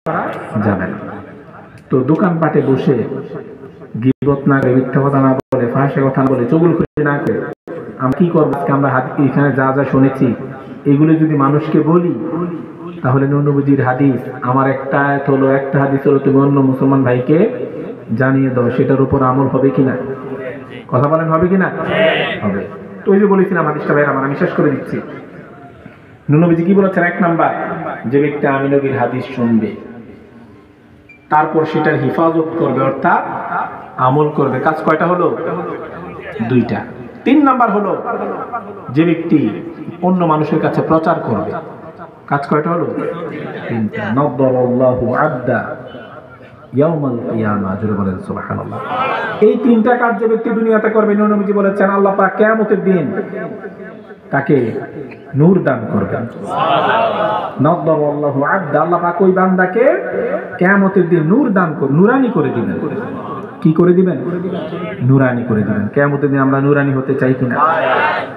যাবে না। তো দোকানপাটে বসে গীবত না করে, মিথ্যা কথা না বলে, ফাঁসে কথা না বলে, চুগলখড়ি না করে আমরা কি করবো? আমরা এখানে যা যা শুনেছি এগুলো যদি মানুষকে বলি, তাহলে নবীজির হাদিস, আমার একটা হাদিস হলো, তুমি অন্য মুসলমান ভাইকে জানিয়ে দাও, সেটার উপর আমল হবে কিনা? কথা বলেন, হবে কিনা? হবে। তো ওই যে বলেছিলাম হাদিসটা ভাই আমার, আমি শেষ করে দিচ্ছি। নবীজি কি বলেছেন? 1 নাম্বার, যে ব্যক্তি আমি নবীর হাদিস শুনবে, তারপর সেটার হিফাজত করবে, অর্থাৎ আমল করবে। কাজ কয়টা হলো? 2টা। 3 নাম্বার হলো যে ব্যক্তি অন্য মানুষের কাছে প্রচার করবে। কাজ কয়টা হলো? 3টা। নাদারাল্লাহু আবদা ইয়াউমাল কিয়ামা, জোরে বলেন সুবহানাল্লাহ। এই 3টা কাজ যে ব্যক্তি দুনিয়াতে করবে, নবীজি বলেছেন আল্লাহ পাক কিয়ামতের দিন তাকে নূর দান করবেন। নাদারাল্লাহু আবদা, আল্লাহ পাক ওই বান্দাকে কিয়ামতের দিন নূর দান করে, নূরানি করে দিবেন। কি করে দিবেন? নূরানি করে দিবেন। কিয়ামতের দিন আমরা নূরানি হতে চাই কিনা?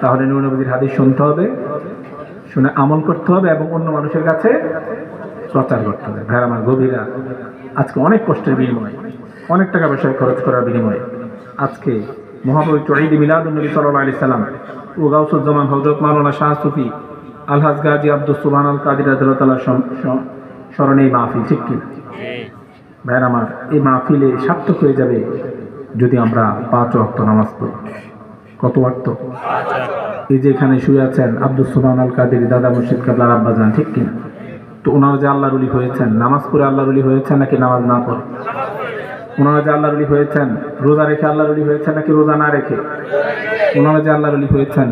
তাহলে নবীজির হাদিস শুনতে হবে, শুনে আমল করতে হবে এবং অন্য মানুষের কাছে প্রচার করতে হবে। ভাই আমার গভীরা, আজকে অনেক কষ্টের বিনিময়ে, অনেক টাকা পয়সা খরচ করার বিনিময়ে আজকে মহাপবিত্র ঈদ মিলাদুন নবী সাল্লাল্লাহু আলাইহি সাল্লাম ও গাউসুজ্জামান হযরত মাওলানা শাহ সুফি আলহাজ গাজী আব্দুস সুবহান আল কাদির রাদিয়াল্লাহু তাআলা স্মরণে এই মাহফিল, ঠিক কি? ভাই আমার, এই মাহফিলে সার্থক হয়ে যাবে যদি আমরা 5 ওয়াক্ত নামাজ পড়ি। কত ওয়াক্ত? এই যে এখানে শুয়ে আছেন আব্দুস সুবহান আল কাদির দাদা মুর্শিদ কাবলার আব্বাজান, ঠিক কি? তো ওনারা যে আল্লাহর ওলি হয়েছেন, নামাজ পড়ে আল্লাহর ওলি হয়েছেন নাকি নামাজ না পড়ে? ওনারা যে আল্লাহর ওলি হয়েছেন, রোজা রেখে আল্লাহর ওলি হয়েছেন নাকি রোজা না রেখে? ওনারা যে আল্লাহর ওলি হয়েছেন,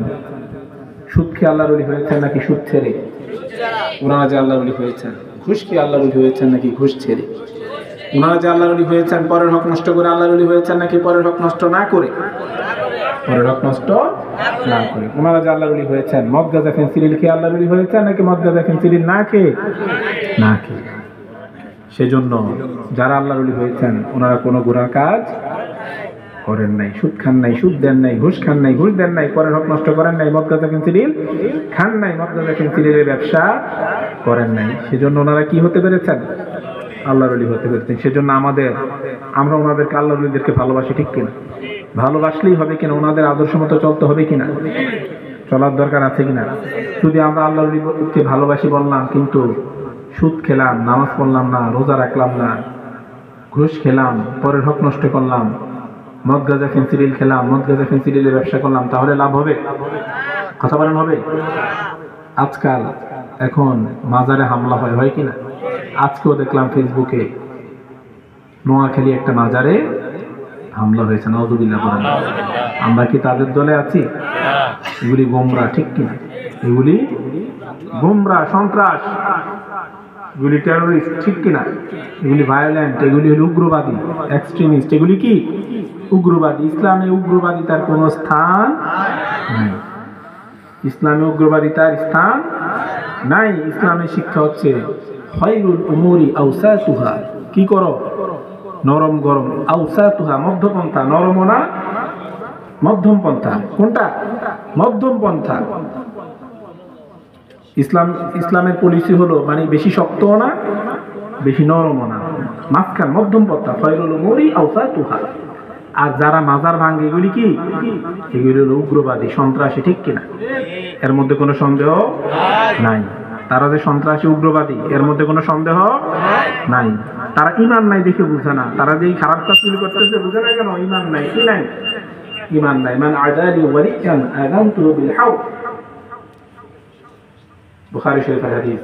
সুদ খেয়ে আল্লাহর ওলি হয়েছেন নাকি সুদ ছেড়ে? ওনারা যে আল্লাহর ওলি হয়েছেন, ঘুষ খেয়ে আল্লাহর ওলি হয়েছেন নাকি ঘুষ ছেড়ে? ওনারা যে আল্লাহর ওলি হয়েছেন, পরের হক নষ্ট করে আল্লাহর ওলি হয়েছেন নাকি পরের হক নষ্ট না করে? পরের হক নষ্ট না করে। ওনারা যে আল্লাহর ওলি হয়েছেন, মদ গাঁজা ফেন্সিডিল খেয়ে আল্লাহর ওলি হয়েছেন নাকি মদ গাঁজা ফেন্সিডিল না খেয়ে? না খেয়ে। সেজন্য যারা আল্লাহর ওলি হয়েছেন, ওনারা কোনো গুনাহ কাজ করেন নাই, সুদ খান নাই, সুদ দেন নাই, ঘুষ খান নাই, ঘুষ দেন নাই, পরের হক নষ্ট করেন নাই, মদ গাঁজা ফেন্সিডিল খান নাই, মদ গাঁজা ফেন্সিডিলের ব্যবসা করেন নাই। সেজন্য ওনারা কি হতে পেরেছেন? আল্লাহর ওলি হতে পেরেছেন। সেজন্য আমরা ওনাদেরকে, আল্লাহর ওলিদেরকে ভালোবাসি, ঠিক কিনা? ভালোবাসলেই হবে কিনা? ওনাদের আদর্শ মতো চলতে হবে কিনা? চলার দরকার আছে কিনা? যদি আমরা আল্লাহর ওলিকে ভালোবাসি বললাম, কিন্তু সুদ খেলাম, নামাজ পড়লাম না, রোজা রাখলাম না, ঘুষ খেলাম, পরের হক নষ্ট করলাম, মদ গাঁজা ফেন্সিডিল খেলাম, মদ গাঁজা ফেন্সিডিলের ব্যবসা করলাম, তাহলে লাভ হবে? কথা বলেন, হবে? আজকাল এখন মাজারে হামলা হয় কিনা? আজকেও দেখলাম ফেসবুকে নোয়াখালী একটা মাজারে হামলা হয়েছে। নাউযুবিল্লাহ বলেন। আমরা কি তাদের দলে আছি? এগুলি গোমরা, ঠিক কিনা? এগুলি গোমরা, সন্ত্রাস, এগুলি টেরোরিস্ট, ঠিক কিনা? এগুলি ভায়োলেন্ট, এগুলি হলো উগ্রবাদী, এক্সট্রিমিস্ট। এগুলি কি? উগ্রবাদী। ইসলামে উগ্রবাদিতার কোনো স্থান নাই। ইসলামে উগ্রবাদিতার স্থান নাই। ইসলামের শিক্ষা হচ্ছে খায়রুল উমুরি আওসাতুহা। কি করো? নরম গরম, আওসাতুহা মধ্যপন্থা, নরম না মধ্যম পন্থা। কোনটা? মধ্যম পন্থা। ইসলামের পলিসি হলো মানে বেশি শক্তও না, বেশি নরমও না, মাঝখান, মধ্যম পন্থা। খায়রুল উমুরি আওসাতুহা। আর যারা মাজার ভাঙে, এগুলি কি? এগুলি হলো উগ্রবাদী, সন্ত্রাসী, ঠিক কিনা? এর মধ্যে কোনো সন্দেহ নাই। তারা যে সন্ত্রাসী, উগ্রবাদী, এর মধ্যে কোনো সন্দেহ নাই। তারা ঈমান নাই দেখে বুঝে না। তারা যে খারাপ কাজগুলি করতেছে বুঝে না কেন? ঈমান নাই। কি নাই? ঈমান নাই। মান আযালি ওয়ালিয়ান আযানতুহু বিল হাওদ। বুখারী শরীফের হাদিস।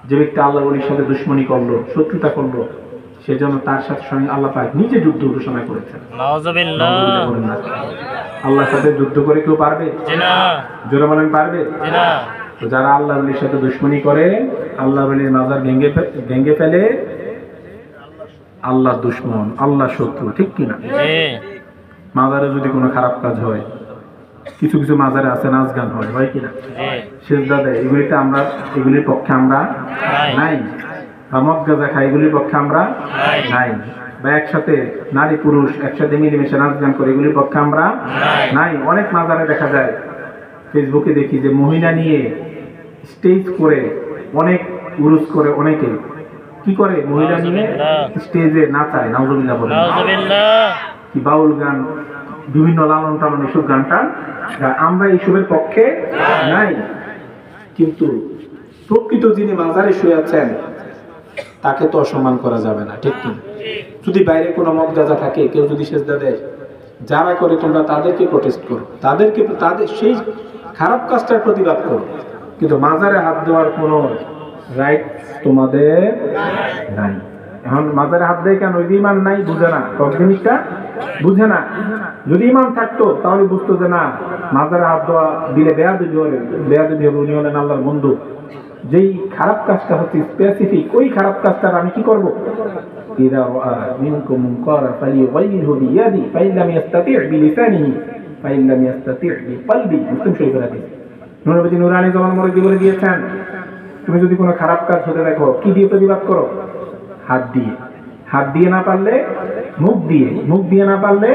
যে ব্যক্তি আল্লাহর ওলির সাথে দুশমনী করলো, শত্রুতা করলো, সেজন্য তার সাথে সঙ্গে আল্লাহ পাক নিজে যুদ্ধ ঘোষণা করেছেন। নাউযুবিল্লাহ। আল্লাহর সাথে যুদ্ধ করে কেউ পারবে? না। জোরে বলেন, পারবে? না। তো যারা আল্লাহর ওলির সাথে দুশমনী করে, আল্লাহর ওলির মাজার ভেঙে ফেলে, আল্লাহর দুশমন, আল্লাহর শত্রু, ঠিক কিনা? মাজারে যদি কোনো খারাপ কাজ হয়, কিছু কিছু মাজারে আছে নাচ গান হয় কিনা? সেজদা দেয়, এগুলির পক্ষে আমরা নাই। বা মদ গাঁজা খাই, এগুলির পক্ষে আমরা নাই। বা একসাথে নারী পুরুষ একসাথে মিলেমিশে নাচ গান করে, এগুলির পক্ষে আমরা নাই। অনেক মাজারে দেখা যায়, ফেসবুকে দেখি যে মহিলা নিয়ে স্টেজ করে অনেক উরুস করে অনেকে, কি করে মহিলা নিয়ে স্টেজে নাচায়, নাউজুবিল্লাহ বলে, কি বাউল গান, বিভিন্ন লালন টালন এসব গান টান। আমরা এইসবের পক্ষে নাই, কিন্তু প্রকৃত যিনি মাজারে শুয়ে আছেন তাকে তো অসম্মান করা যাবে না, ঠিক কি? যদি বাইরে কোনো মদ গাঁজা থাকে, কেউ যদি সেজদা দেয়, যারা করে তোমরা তাদেরকে প্রোটেস্ট করো, তাদের সেই খারাপ কাজটার প্রতিবাদ করো, কিন্তু মাজারে হাত দেওয়ার কোনো রাইট তোমাদের নাই। এখন মাজারে হাত দেয় কেন? ওই যে ইমান নাই, বুঝে না, সব জিনিসটা বুঝে না। যদি ইমান থাকতো তাহলে বুঝতো যে না, মাজারে হাত দেওয়া দিলে বেয়াদবি হবে, উনি হলেন আল্লাহর বন্ধু। যেই খারাপ কাজটা হচ্ছে স্পেসিফিক, ওই খারাপ কাজটার আমি কি করবো? إذا رأى منكم منكرا فليغيره بيده فإن لم يستطع بلسانه فإن لم يستطع بقلبه। মুসলিম শরীফের হাদিস। নবী নূরানী জবান মুবারক বলে দিয়েছেন, তুমি যদি কোনো খারাপ কাজ হতে দেখো, কি দিয়ে প্রতিবাদ করো? হাত দিয়ে। হাত দিয়ে না পারলে মুখ দিয়ে, মুখ দিয়ে না পারলে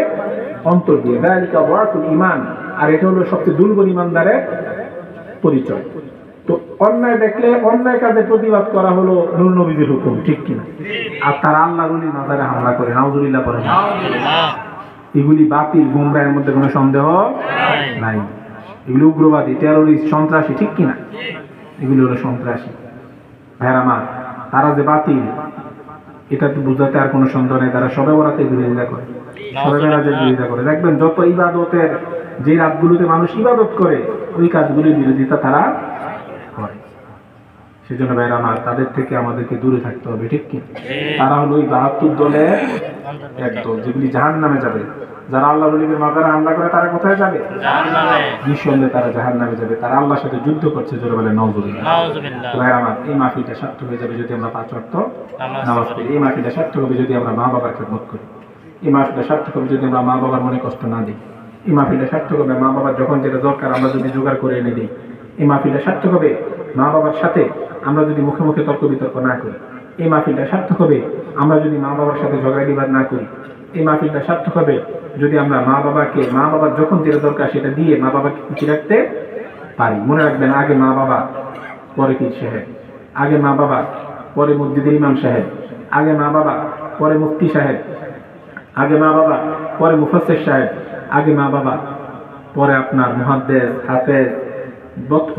অন্তর দিয়ে। যালিকা ওয়াকুল ঈমান। আর এটা হলো সবচেয়ে দুর্বল ঈমানদারের পরিচয়। তো অন্যায় দেখলে অন্যায় কাজে প্রতিবাদ করা হলো নূর নবীর হুকুম, ঠিক কিনা? আর তারা আল্লাহর ওলির মাজারে হামলা করে, নাউজুবিল্লাহ বলেন, এগুলি বাতিল, গুমরাহের মধ্যে কোনো সন্দেহ নাই। এগুলি উগ্রবাদী, টেরোরিস্ট, সন্ত্রাসী, ঠিক কিনা? এগুলি হলো সন্ত্রাসী। ভেড়ামার তারা যে বাতিল, এটা তো বুঝাতে আর কোনো সন্দেহ নেই। তারা সবে বরাতে বিরোধিতা করে, সবে বেড়াতে বিরোধিতা করে। দেখবেন যত ইবাদতের যে রাতগুলোতে মানুষ ইবাদত করে, ওই কাজগুলির বিরোধিতা তারা করে। সেজন্য ভাইরা আমার, তাদের থেকে আমাদেরকে দূরে থাকতে হবে, ঠিক কি? তারা হলো ওই 72 দলের এক দল, যেগুলি জাহান্নামে যাবে। যারা আল্লাহর ওলিদের মাজারে হামলা করে, তারা কোথায় যাবে? নিঃসন্দেহে তারা জাহান্নামে যাবে। তারা আল্লাহর সাথে যুদ্ধ করছে, জোরে বলে নাউজুবিল্লাহ। ভাইরা আমার, এই মাহফিলটা সার্থক হয়ে যাবে যদি আমরা 5 ওয়াক্ত নামাজ পড়ি। এই মাহফিলটা সার্থক হবে যদি আমরা মা বাবার খেদমত করি। এই মাহফিলটা সার্থক হবে যদি আমরা মা বাবার মনে কষ্ট না দিই। এই মাহফিলটা সার্থক হবে মা বাবার যখন যেটা দরকার আমরা যদি জোগাড় করে এনে দিই। এই মাহফিলটা সার্থক হবে মা বাবার সাথে আমরা যদি মুখে মুখে তর্ক বিতর্ক না করি। এই মাহফিলটা সার্থক হবে আমরা যদি মা বাবার সাথে ঝগড়া বিবাদ না করি। এই মাহফিলটা সার্থক হবে যদি আমরা মা বাবার যখন যেটা দরকার সেটা দিয়ে মা বাবাকে খুশি রাখতে পারি। মনে রাখবেন, আগে মা বাবা, পরে পীর সাহেব। আগে মা বাবা, পরে মসজিদের ইমাম সাহেব। আগে মা বাবা, পরে মুফতি সাহেব। আগে মা বাবা, পরে মুফাসসির সাহেব। আগে মা বাবা, পরে আপনার মুহাদ্দিস, হাফেজ।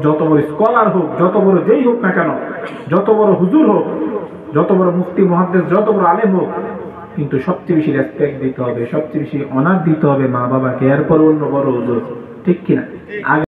যত বড় স্কলার হোক, যত বড় যেই হোক না কেন, যত বড় হুজুর হোক, যত বড় মুফতি, মুহাদ্দিস, যত বড় আলেম হোক, কিন্তু সবচেয়ে বেশি রেসপেক্ট দিতে হবে, সবচেয়ে বেশি অনার দিতে হবে মা বাবাকে, এরপর অন্য বড় হুজুর, ঠিক কিনা?